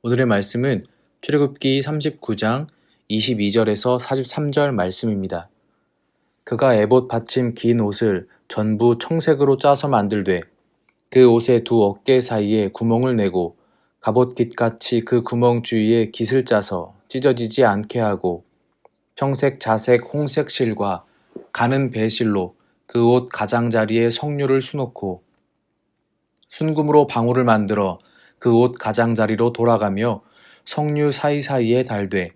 오늘의 말씀은 출애굽기 39장 22절에서 43절 말씀입니다. 그가 에봇 받침 긴 옷을 전부 청색으로 짜서 만들되 그 옷의 두 어깨 사이에 구멍을 내고 갑옷깃같이 그 구멍 주위에 깃을 짜서 찢어지지 않게 하고 청색, 자색, 홍색 실과 가는 배실로 그 옷 가장자리에 성류를 수놓고 순금으로 방울을 만들어 그 옷 가장자리로 돌아가며 성류 사이사이에 달되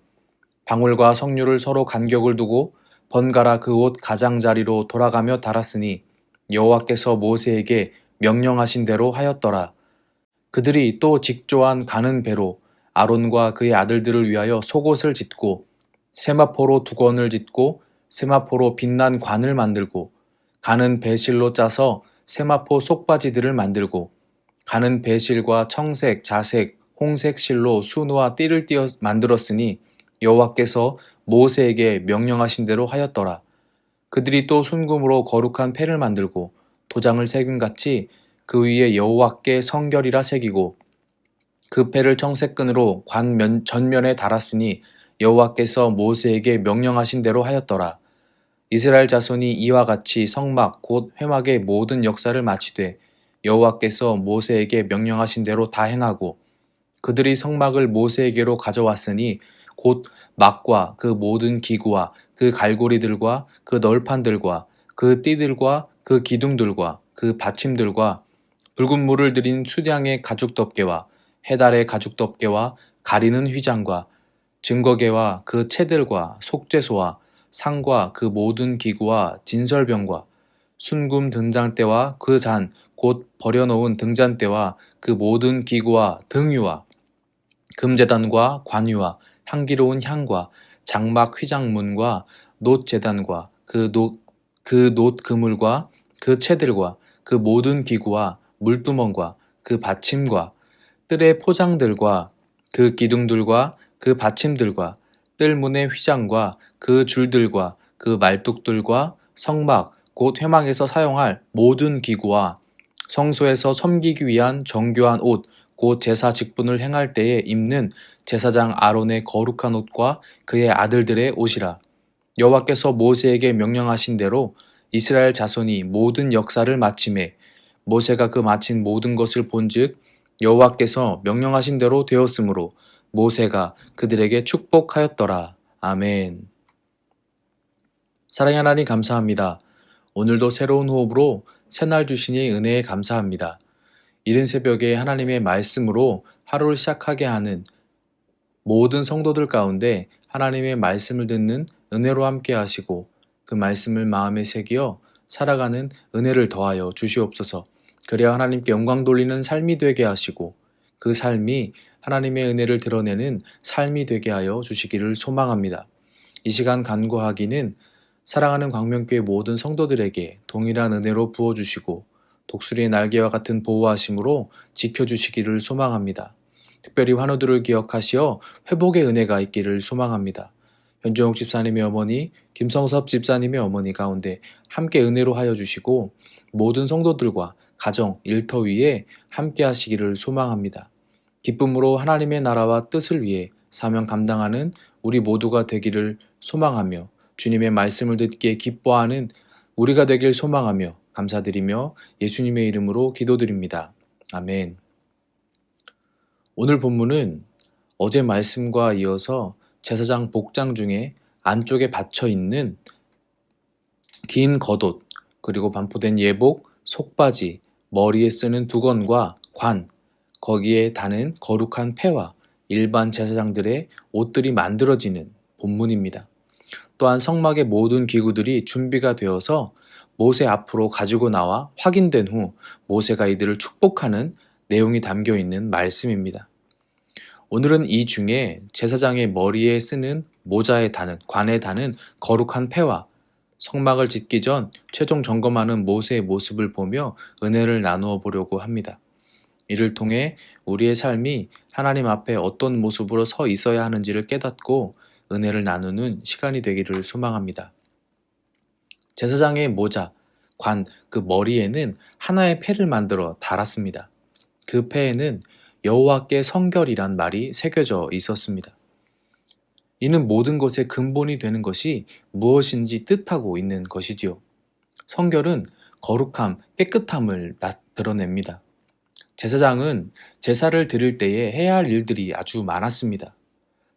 방울과 성류를 서로 간격을 두고 번갈아 그 옷 가장자리로 돌아가며 달았으니 여호와께서 모세에게 명령하신 대로 하였더라. 그들이 또 직조한 가는 배로 아론과 그의 아들들을 위하여 속옷을 짓고 세마포로 두건을 짓고 세마포로 빛난 관을 만들고 가는 배실로 짜서 세마포 속바지들을 만들고 가는 배실과 청색, 자색, 홍색 실로 수노와 띠를 띄어 만들었으니 여호와께서 모세에게 명령하신 대로 하였더라. 그들이 또 순금으로 거룩한 패를 만들고 도장을 새김같이 그 위에 여호와께 성결이라 새기고 그 패를 청색끈으로 관 전면에 달았으니 여호와께서 모세에게 명령하신 대로 하였더라. 이스라엘 자손이 이와 같이 성막 곧 회막의 모든 역사를 마치되 여호와께서 모세에게 명령하신 대로 다 행하고 그들이 성막을 모세에게로 가져왔으니 곧 막과 그 모든 기구와 그 갈고리들과 그 널판들과 그 띠들과 그 기둥들과 그 받침들과 붉은 물을 들인 수량의 가죽덮개와 해달의 가죽덮개와 가리는 휘장과 증거계와 그 채들과 속죄소와 상과 그 모든 기구와 진설병과 순금 등잔대와 그 잔, 곧 버려놓은 등잔대와 그 모든 기구와 등유와 금제단과 관유와 향기로운 향과 장막 휘장문과 놋제단과 그 놋 그물과 그 채들과 그 모든 기구와 물두멍과 그 받침과 뜰의 포장들과 그 기둥들과 그 받침들과 뜰문의 휘장과 그 줄들과 그 말뚝들과 성막 곧 회막에서 사용할 모든 기구와 성소에서 섬기기 위한 정교한 옷 곧 제사 직분을 행할 때에 입는 제사장 아론의 거룩한 옷과 그의 아들들의 옷이라. 여호와께서 모세에게 명령하신 대로 이스라엘 자손이 모든 역사를 마침에 모세가 그 마친 모든 것을 본즉 여호와께서 명령하신 대로 되었으므로 모세가 그들에게 축복하였더라. 아멘. 사랑의 하나님 감사합니다. 오늘도 새로운 호흡으로 새날 주시니 은혜에 감사합니다. 이른 새벽에 하나님의 말씀으로 하루를 시작하게 하는 모든 성도들 가운데 하나님의 말씀을 듣는 은혜로 함께 하시고 그 말씀을 마음에 새기어 살아가는 은혜를 더하여 주시옵소서. 그래야 하나님께 영광 돌리는 삶이 되게 하시고 그 삶이 하나님의 은혜를 드러내는 삶이 되게 하여 주시기를 소망합니다. 이 시간 간구하기는 사랑하는 광명교회 모든 성도들에게 동일한 은혜로 부어주시고 독수리의 날개와 같은 보호하심으로 지켜주시기를 소망합니다. 특별히 환우들을 기억하시어 회복의 은혜가 있기를 소망합니다. 현정욱 집사님의 어머니, 김성섭 집사님의 어머니 가운데 함께 은혜로 하여 주시고 모든 성도들과 가정, 일터 위에 함께 하시기를 소망합니다. 기쁨으로 하나님의 나라와 뜻을 위해 사명 감당하는 우리 모두가 되기를 소망하며 주님의 말씀을 듣기에 기뻐하는 우리가 되길 소망하며 감사드리며 예수님의 이름으로 기도드립니다. 아멘. 오늘 본문은 어제 말씀과 이어서 제사장 복장 중에 안쪽에 받쳐 있는 긴 겉옷, 그리고 반포된 예복, 속바지, 머리에 쓰는 두건과 관, 거기에 다는 거룩한 패와 일반 제사장들의 옷들이 만들어지는 본문입니다. 또한 성막의 모든 기구들이 준비가 되어서 모세 앞으로 가지고 나와 확인된 후 모세가 이들을 축복하는 내용이 담겨 있는 말씀입니다. 오늘은 이 중에 제사장의 머리에 쓰는 모자에 다는 관에 다는 거룩한 패와 성막을 짓기 전 최종 점검하는 모세의 모습을 보며 은혜를 나누어 보려고 합니다. 이를 통해 우리의 삶이 하나님 앞에 어떤 모습으로 서 있어야 하는지를 깨닫고 은혜를 나누는 시간이 되기를 소망합니다. 제사장의 모자, 관, 그 머리에는 하나의 패를 만들어 달았습니다. 그 패에는 여호와께 성결이란 말이 새겨져 있었습니다. 이는 모든 것의 근본이 되는 것이 무엇인지 뜻하고 있는 것이지요. 성결은 거룩함, 깨끗함을 드러냅니다. 제사장은 제사를 드릴 때에 해야 할 일들이 아주 많았습니다.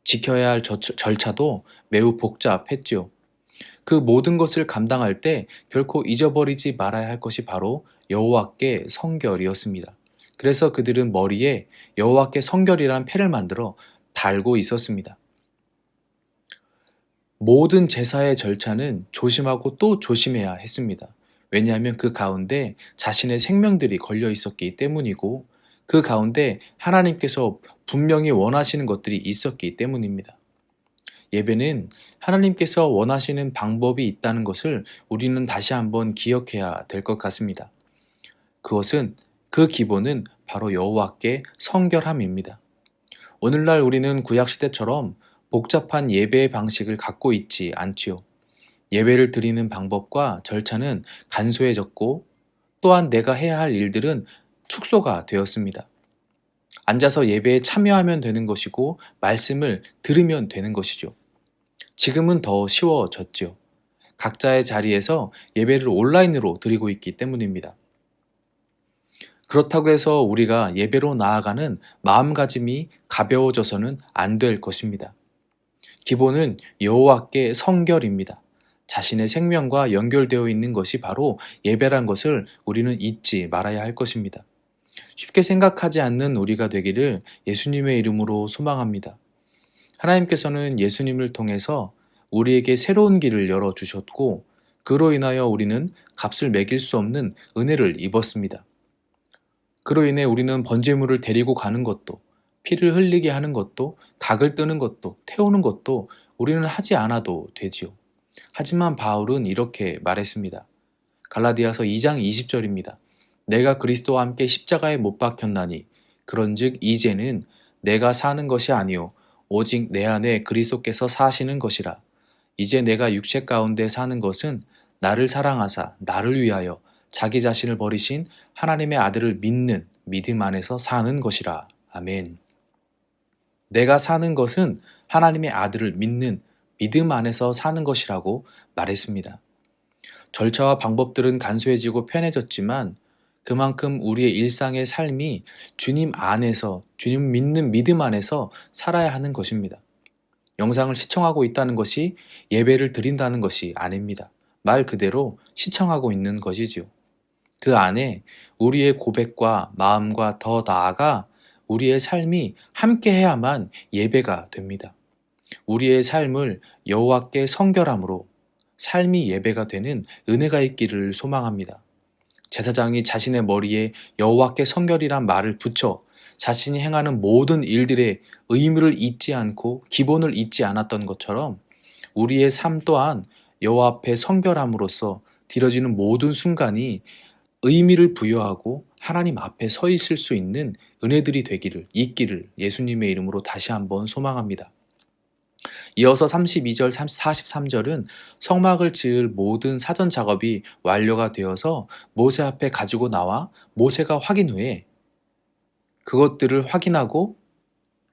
지켜야 할 절차도 매우 복잡했지요. 그 모든 것을 감당할 때 결코 잊어버리지 말아야 할 것이 바로 여호와께 성결이었습니다. 그래서 그들은 머리에 여호와께 성결이라는 패를 만들어 달고 있었습니다. 모든 제사의 절차는 조심하고 또 조심해야 했습니다. 왜냐하면 그 가운데 자신의 생명들이 걸려 있었기 때문이고 그 가운데 하나님께서 분명히 원하시는 것들이 있었기 때문입니다. 예배는 하나님께서 원하시는 방법이 있다는 것을 우리는 다시 한번 기억해야 될 것 같습니다. 그 기본은 바로 여호와께 성결함입니다. 오늘날 우리는 구약시대처럼 복잡한 예배의 방식을 갖고 있지 않지요. 예배를 드리는 방법과 절차는 간소해졌고 또한 내가 해야 할 일들은 축소가 되었습니다. 앉아서 예배에 참여하면 되는 것이고 말씀을 들으면 되는 것이죠. 지금은 더 쉬워졌지요. 각자의 자리에서 예배를 온라인으로 드리고 있기 때문입니다. 그렇다고 해서 우리가 예배로 나아가는 마음가짐이 가벼워져서는 안 될 것입니다. 기본은 여호와께 성결입니다. 자신의 생명과 연결되어 있는 것이 바로 예배란 것을 우리는 잊지 말아야 할 것입니다. 쉽게 생각하지 않는 우리가 되기를 예수님의 이름으로 소망합니다. 하나님께서는 예수님을 통해서 우리에게 새로운 길을 열어주셨고 그로 인하여 우리는 값을 매길 수 없는 은혜를 입었습니다. 그로 인해 우리는 번제물을 데리고 가는 것도 피를 흘리게 하는 것도 각을 뜨는 것도 태우는 것도 우리는 하지 않아도 되지요. 하지만 바울은 이렇게 말했습니다. 갈라디아서 2장 20절입니다. 내가 그리스도와 함께 십자가에 못 박혔나니 그런즉 이제는 내가 사는 것이 아니요 오직 내 안에 그리스도께서 사시는 것이라. 이제 내가 육체 가운데 사는 것은 나를 사랑하사 나를 위하여 자기 자신을 버리신 하나님의 아들을 믿는 믿음 안에서 사는 것이라. 아멘. 내가 사는 것은 하나님의 아들을 믿는 믿음 안에서 사는 것이라고 말했습니다. 절차와 방법들은 간소해지고 편해졌지만 그만큼 우리의 일상의 삶이 주님 안에서, 주님 믿는 믿음 안에서 살아야 하는 것입니다. 영상을 시청하고 있다는 것이 예배를 드린다는 것이 아닙니다. 말 그대로 시청하고 있는 것이지요. 그 안에 우리의 고백과 마음과 더 나아가 우리의 삶이 함께 해야만 예배가 됩니다. 우리의 삶을 여호와께 성결함으로 삶이 예배가 되는 은혜가 있기를 소망합니다. 제사장이 자신의 머리에 여호와께 성결이란 말을 붙여 자신이 행하는 모든 일들의 의무를 잊지 않고 기본을 잊지 않았던 것처럼 우리의 삶 또한 여호와 앞에 성결함으로써 드려지는 모든 순간이 의미를 부여하고 하나님 앞에 서 있을 수 있는 은혜들이 있기를 예수님의 이름으로 다시 한번 소망합니다. 이어서 32절, 43절은 성막을 지을 모든 사전 작업이 완료가 되어서 모세 앞에 가지고 나와 모세가 확인 후에 그것들을 확인하고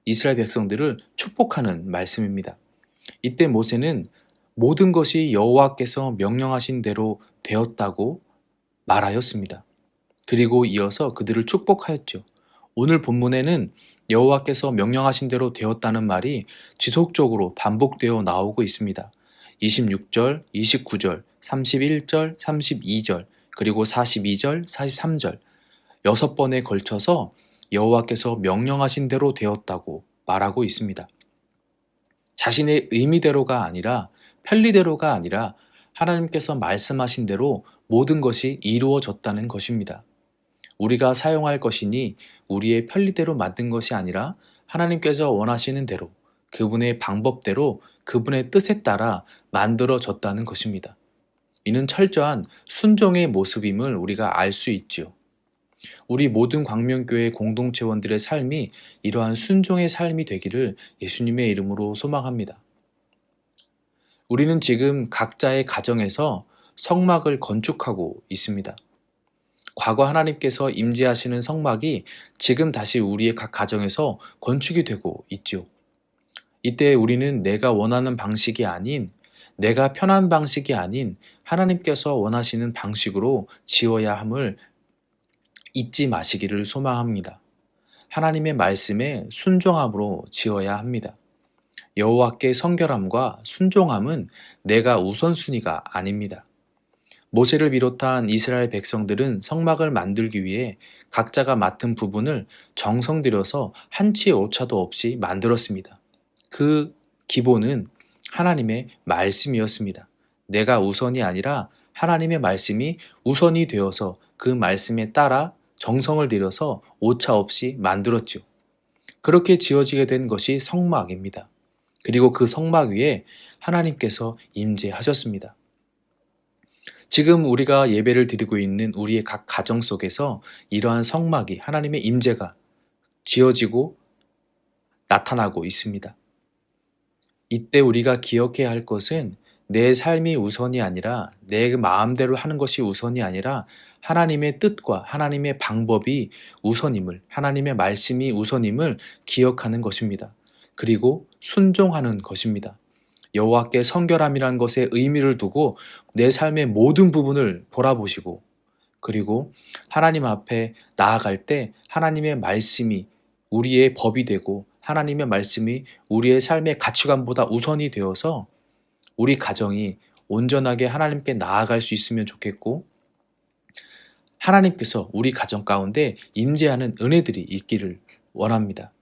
이스라엘 백성들을 축복하는 말씀입니다. 이때 모세는 모든 것이 여호와께서 명령하신 대로 되었다고 말하였습니다. 그리고 이어서 그들을 축복하였죠. 오늘 본문에는 여호와께서 명령하신 대로 되었다는 말이 지속적으로 반복되어 나오고 있습니다. 26절, 29절, 31절, 32절, 그리고 42절, 43절 6번에 걸쳐서 여호와께서 명령하신 대로 되었다고 말하고 있습니다. 자신의 의미대로가 아니라 편리대로가 아니라 하나님께서 말씀하신 대로 모든 것이 이루어졌다는 것입니다. 우리가 사용할 것이니 우리의 편리대로 만든 것이 아니라 하나님께서 원하시는 대로 그분의 방법대로 그분의 뜻에 따라 만들어졌다는 것입니다. 이는 철저한 순종의 모습임을 우리가 알 수 있지요. 우리 모든 광명교회 공동체원들의 삶이 이러한 순종의 삶이 되기를 예수님의 이름으로 소망합니다. 우리는 지금 각자의 가정에서 성막을 건축하고 있습니다. 과거 하나님께서 임재하시는 성막이 지금 다시 우리의 각 가정에서 건축이 되고 있죠. 이때 우리는 내가 원하는 방식이 아닌, 내가 편한 방식이 아닌 하나님께서 원하시는 방식으로 지어야 함을 잊지 마시기를 소망합니다. 하나님의 말씀에 순종함으로 지어야 합니다. 여호와께 성결함과 순종함은 내가 우선순위가 아닙니다. 모세를 비롯한 이스라엘 백성들은 성막을 만들기 위해 각자가 맡은 부분을 정성 들여서 한치의 오차도 없이 만들었습니다. 그 기본은 하나님의 말씀이었습니다. 내가 우선이 아니라 하나님의 말씀이 우선이 되어서 그 말씀에 따라 정성을 들여서 오차 없이 만들었죠. 그렇게 지어지게 된 것이 성막입니다. 그리고 그 성막 위에 하나님께서 임재하셨습니다. 지금 우리가 예배를 드리고 있는 우리의 각 가정 속에서 이러한 성막이 하나님의 임재가 지어지고 나타나고 있습니다. 이때 우리가 기억해야 할 것은 내 삶이 우선이 아니라 내 마음대로 하는 것이 우선이 아니라 하나님의 뜻과 하나님의 방법이 우선임을, 하나님의 말씀이 우선임을 기억하는 것입니다. 그리고 순종하는 것입니다. 여호와께 성결함이라는 것에 의미를 두고 내 삶의 모든 부분을 돌아보시고 그리고 하나님 앞에 나아갈 때 하나님의 말씀이 우리의 법이 되고 하나님의 말씀이 우리의 삶의 가치관보다 우선이 되어서 우리 가정이 온전하게 하나님께 나아갈 수 있으면 좋겠고 하나님께서 우리 가정 가운데 임재하는 은혜들이 있기를 원합니다.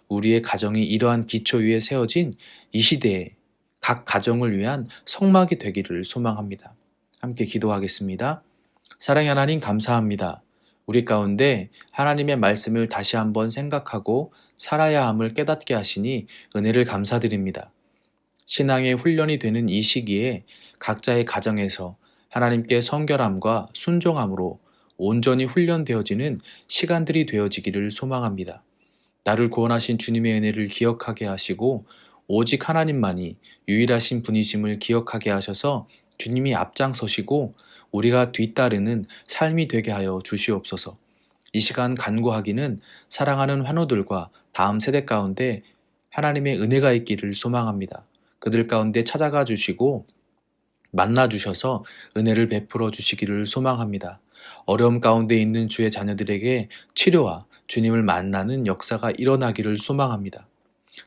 우리의 가정이 이러한 기초 위에 세워진 이 시대에 각 가정을 위한 성막이 되기를 소망합니다. 함께 기도하겠습니다. 사랑의 하나님 감사합니다. 우리 가운데 하나님의 말씀을 다시 한번 생각하고 살아야 함을 깨닫게 하시니 은혜를 감사드립니다. 신앙의 훈련이 되는 이 시기에 각자의 가정에서 하나님께 성결함과 순종함으로 온전히 훈련되어지는 시간들이 되어지기를 소망합니다. 나를 구원하신 주님의 은혜를 기억하게 하시고 오직 하나님만이 유일하신 분이심을 기억하게 하셔서 주님이 앞장서시고 우리가 뒤따르는 삶이 되게 하여 주시옵소서. 이 시간 간구하기는 사랑하는 환우들과 다음 세대 가운데 하나님의 은혜가 있기를 소망합니다. 그들 가운데 찾아가 주시고 만나 주셔서 은혜를 베풀어 주시기를 소망합니다. 어려움 가운데 있는 주의 자녀들에게 치료와 주님을 만나는 역사가 일어나기를 소망합니다.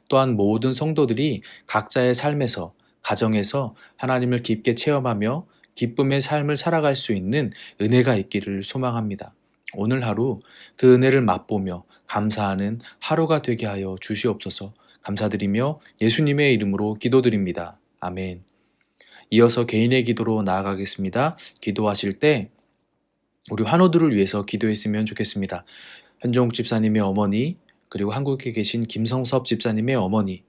또한 모든 성도들이 각자의 삶에서 가정에서 하나님을 깊게 체험하며 기쁨의 삶을 살아갈 수 있는 은혜가 있기를 소망합니다. 오늘 하루 그 은혜를 맛보며 감사하는 하루가 되게 하여 주시옵소서. 감사드리며 예수님의 이름으로 기도드립니다. 아멘. 이어서 개인의 기도로 나아가겠습니다. 기도하실 때 우리 환우들을 위해서 기도했으면 좋겠습니다. 현종욱 집사님의 어머니, 그리고 한국에 계신 김성섭 집사님의 어머니,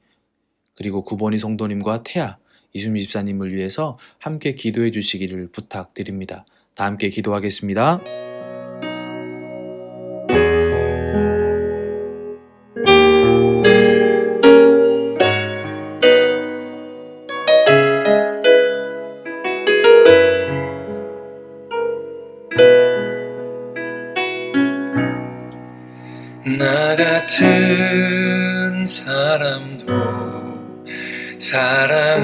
그리고 구본희 성도님과 태아, 이수미 집사님을 위해서 함께 기도해 주시기를 부탁드립니다. 다 함께 기도하겠습니다. 나 같은 사람도 사랑하시나요?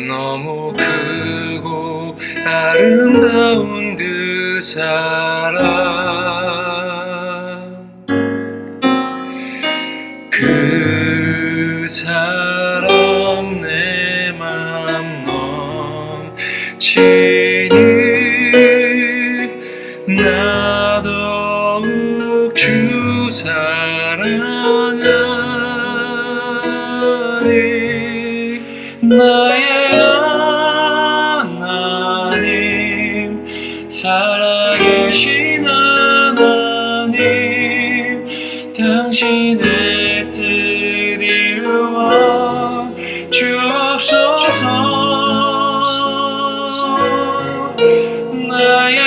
너무 크고 아름다운 그 사람, 그 사람 내 맘 넘치니 나 더욱 주 사랑하니 나의 하나님, 살아계신 하나님, 당신의 뜻 이루어 주옵소서. 나의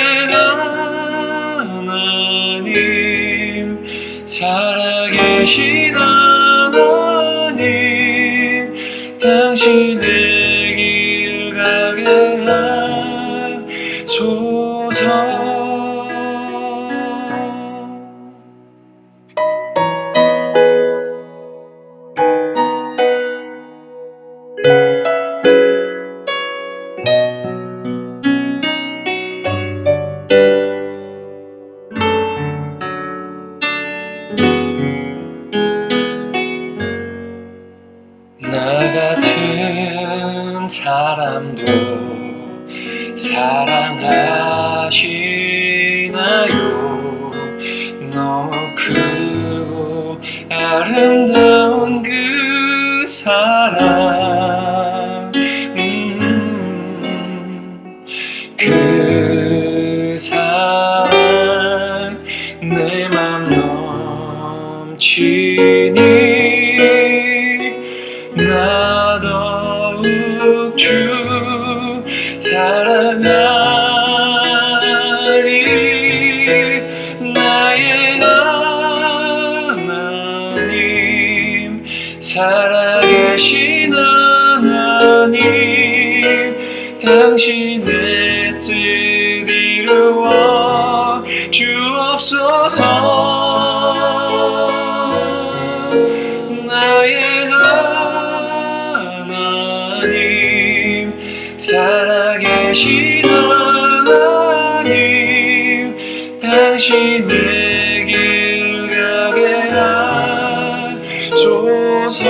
하나님, 살아계신 하나님, 당신의 길 가게 사람도 사랑하시나요? 너무 크고 아름다운 그 사랑, 그 사랑 내 맘 넘치니 나 더욱 주 사랑하리. 나의 하나님, 살아계신 하나님, 당신의 뜻 이루어 주옵소서. 나의 하나님, 살아계신 하나님, 당신의 길 가게 하소서.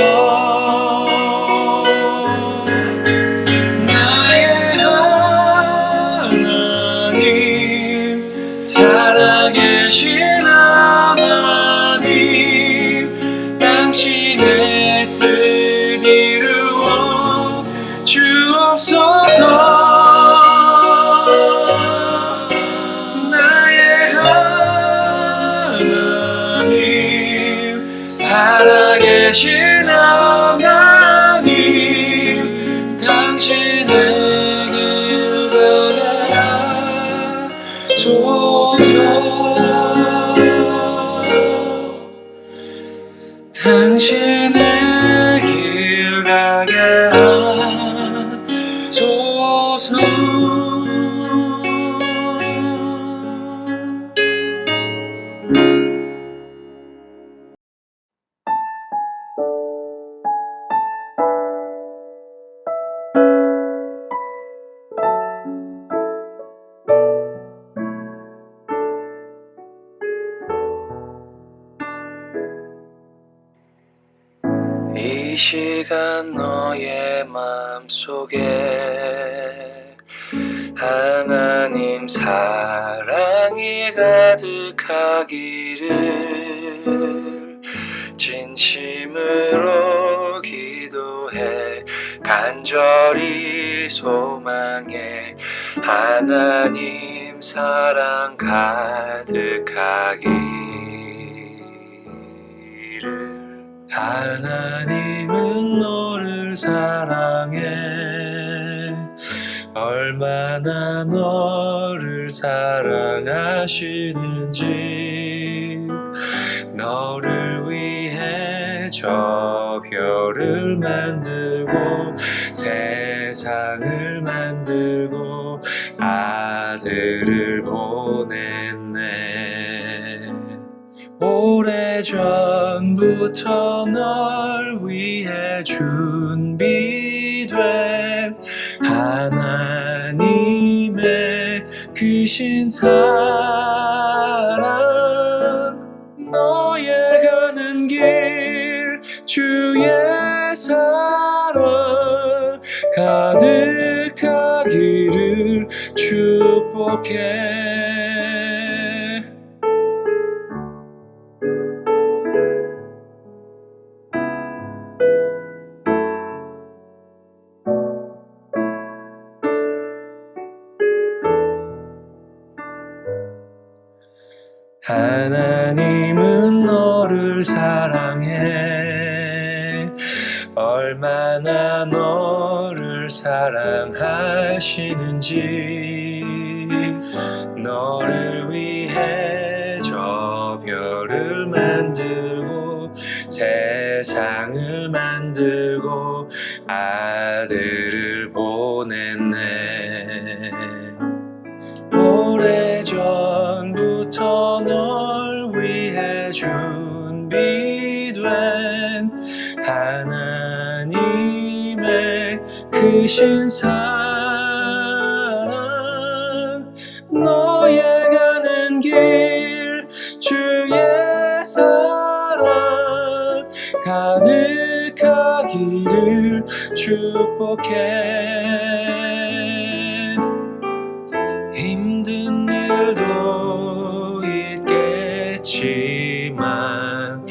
나의 하나님, 살아계신 하나님, 당신의 뜻 이루어 주옵소서. 나의 하나님, 살아계신 하나님, 당신의 길 가게 하소서. 당신의 길 가게 하소서. 이 시간 너의 마음속에 하나님 사랑이 가득하기를 진심으로 기도해 간절히 소망해. 하나님 사랑 가득하기를. 하나님은 너를 사랑해. 얼마나 너를 사랑하시는지. 너를 위해 저 별을 만들고 세상을 만들고 아들을 보냈네. 오래전부터 널 위해 준비된 하나님의 크신 사랑. 너의 가는 길 주의 사랑 가득하기를 축복해. 하나님은 너를 사랑해. 얼마나 너를 사랑하시는지. 너를 위해 저 별을 만들고 세상을 만들고 아들을 보냈네. 오래전부터 널 위해 준비된 하나님의 크신 사랑. 너의 가는 길 주의 사랑 가득하기를 축복해. 힘든 일도 있겠지만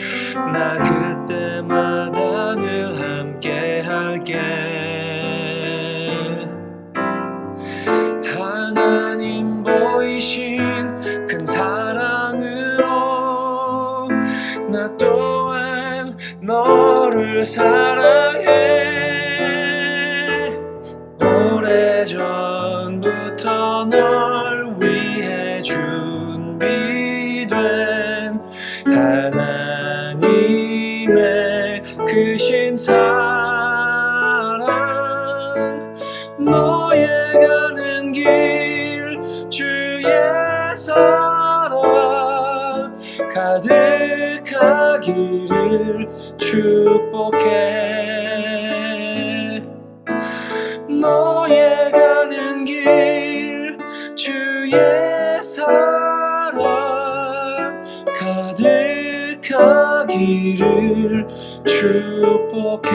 나 그때마다 늘 함께 할게. 하나님 보이신 큰 사랑으로 나 또한 너를 사랑해. 오래전부터 널 위해 준비된 하나님의 크신 사랑. 너의 가는 길 주의 사랑 가득하기를 축복해. 너의 가는 길 주의 사랑 가득하기를 축복해.